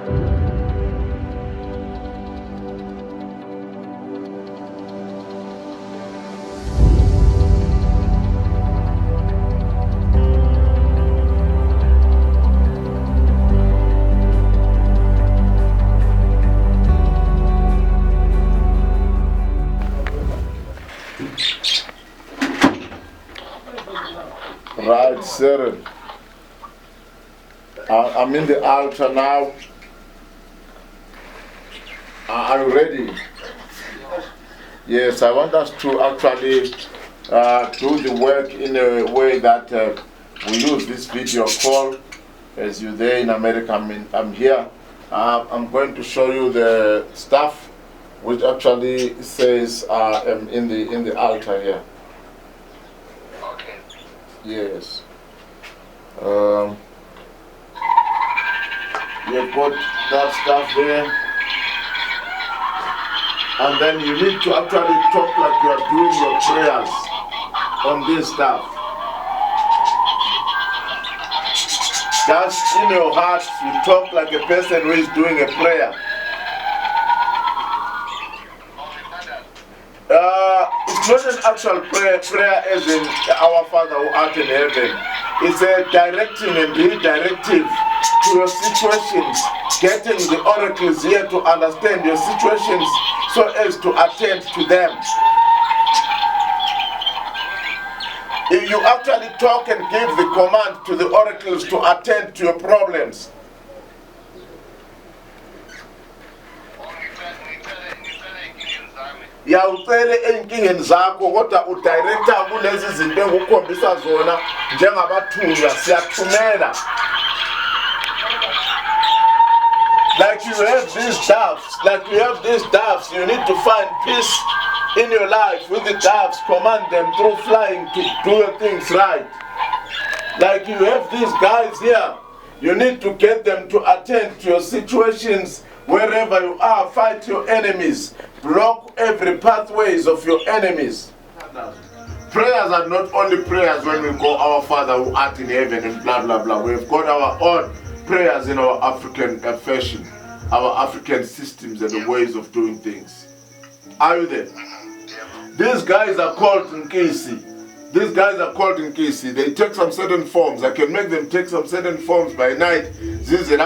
Right, Cyril. I'm in the altar now. Are you ready? Yes, I want us to actually do the work in a way that we use this video call. As you're there in America, I'm here. I'm going to show you the stuff which actually says in the altar here. Yes. You've got that stuff there. And then you need to actually talk like you are doing your prayers on this stuff. Just in your heart, you talk like a person who is doing a prayer. It's not an actual prayer as in our Father who art in heaven. It's a directing and redirective to your situations, getting the oracles here to understand your situations so as to attend to them. If you actually talk and give the command to the oracles to attend to your problems, yawucele enkingeni zakho kodwa udirector kulezi zinto engikukhombisa zona njengabathunywa siyathumela. Like you have these doves, you need to find peace in your life with the doves. Command them through flying to do your things right. Like you have these guys here, you need to get them to attend to your situations wherever you are. Fight your enemies. Block every pathways of your enemies. Prayers are not only prayers when we go our Father who art in heaven and blah blah blah. We've got our own prayers in our African fashion, our African systems and the ways of doing things. Are you there? These guys are called Nkisi. They take some certain forms. I can make them take some certain forms by night. America.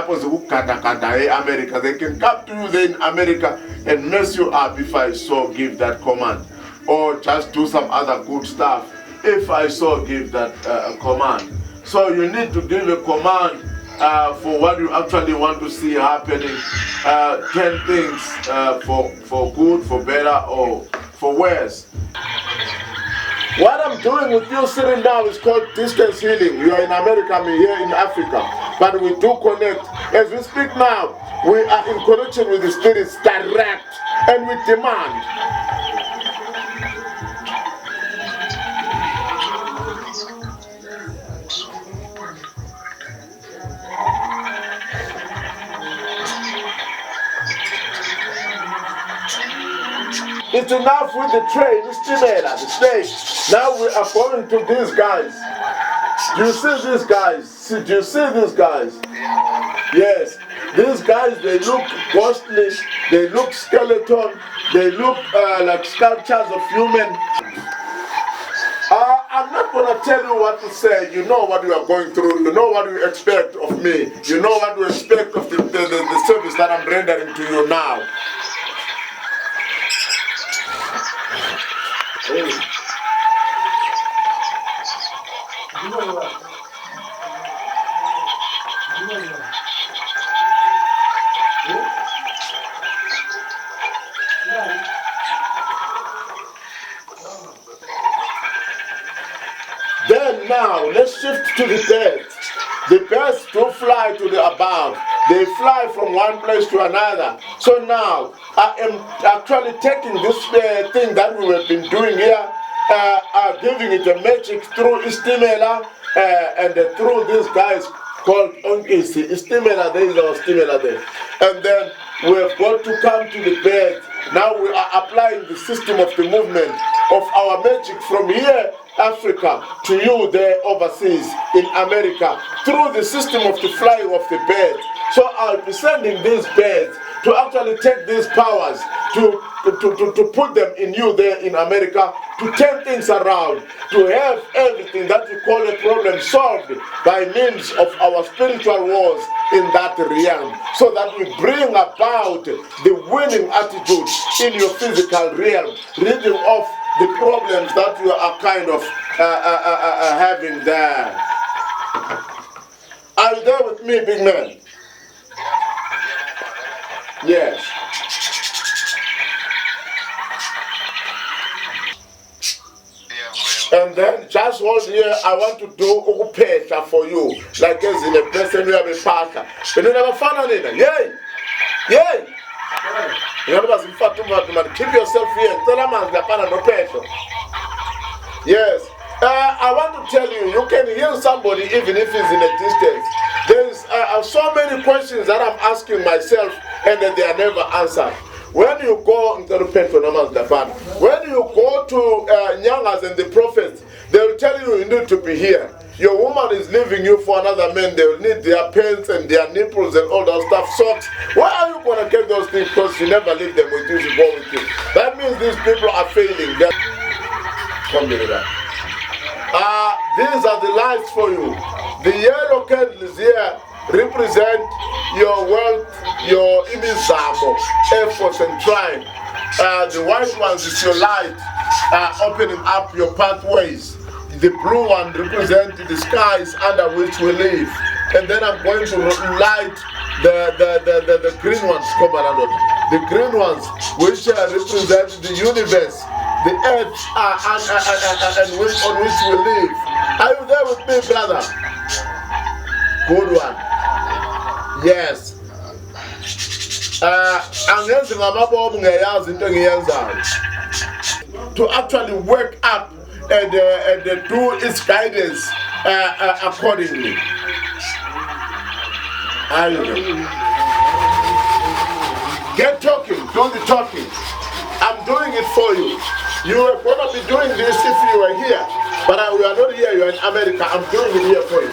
They can come to you there in America and mess you up if I so give that command. Or just do some other good stuff if I so give that command. So you need to give a command for what you actually want to see happening. 10 things for good, for better, or for worse. What I'm doing with you sitting now is called distance healing. You are in America, I'm here in Africa. But we do connect. As we speak now, we are in connection with the spirits direct and we demand. It's enough with the train, the stage. Now we are going to these guys. Do you see these guys? Do you see these guys? Yes. These guys, they look ghostly, they look skeleton, they look like sculptures of human. I'm not going to tell you what to say. You know what you are going through. You know what you expect of me. You know what you expect of the service that I'm rendering to you now. Then now, let's shift to the birds. The birds do fly to the above. They fly from one place to another. So now, I am actually taking this thing that we have been doing here, giving it a magic through Istimela and through these guys called Onkisi. Istimela, there is our Istimela there. And then we have got to come to the birds. Now we are applying the system of the movement of our magic from here Africa to you there overseas in America through the system of the flying of the birds. So I'll be sending these birds to actually take these powers, to put them in you there in America, to turn things around, to have everything that you call a problem solved by means of our spiritual wars in that realm, so that we bring about the winning attitude in your physical realm, ridding off the problems that you are kind of having there. Are you there with me, big man? Yes. And then just hold here, I want to do ukuphetha for you, like as in a person we have a partner. But you never found anything. Yay! Yay! Keep yourself here. Yes. I want to tell you, you can hear somebody even if he's in a distance. There's so many questions that I'm asking myself and that they are never answered. When you go to Nyangas and the prophets, they will tell you you need to be here. Your woman is leaving you for another man. They will need their pants and their nipples and all that stuff, socks. Why are you going to get those things? Because you never leave them with you to go with you. That means these people are failing. These are the lights for you. The yellow candles here represent your wealth, your imizamo, efforts and trying. The white ones is your light, opening up your pathways. The blue one represents the skies under which we live. And then I'm going to light the green ones, the green ones which represent the universe, the earth and on which we live. Are you there with me, brother? Good one. Yes. To actually work up and do its guidance accordingly. Get talking, do the talking. I'm doing it for you. You are going to be doing this if you were here, but we are not here, you are in America. I'm doing it here for you.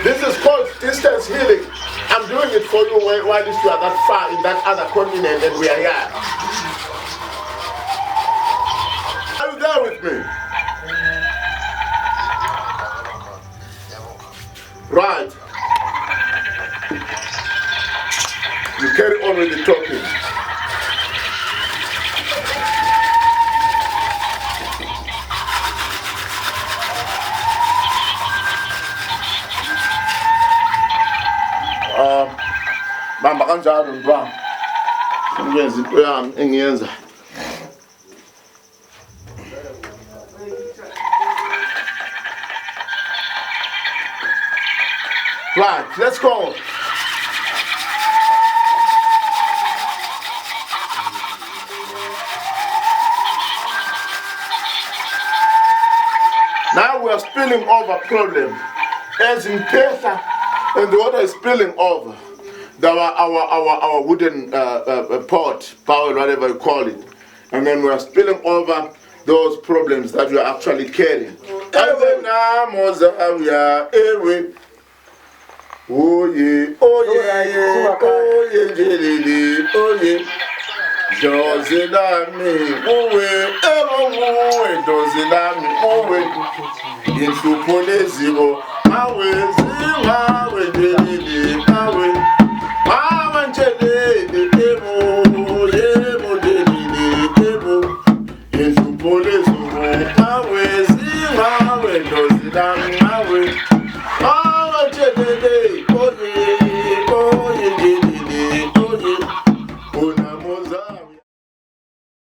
This is called distance healing. I'm doing it for you while you are that far in that other continent and we are here. Are you there with me? Right. You carry on with the talking. Bamba kanjalo ntwana. Ngiyenza into yami engiyenza. Right, let's go. Now we are spilling over problem. As in Pesa, and the water is spilling over. Our wooden pot, power, whatever you call it. And then we are spilling over those problems that we are actually carrying. Oh yeah, oh yeah, oh yeah, jelly, oh yeah. Does it love me? Oh yeah, does it love me? Oh yeah. Into Polezio, my ways.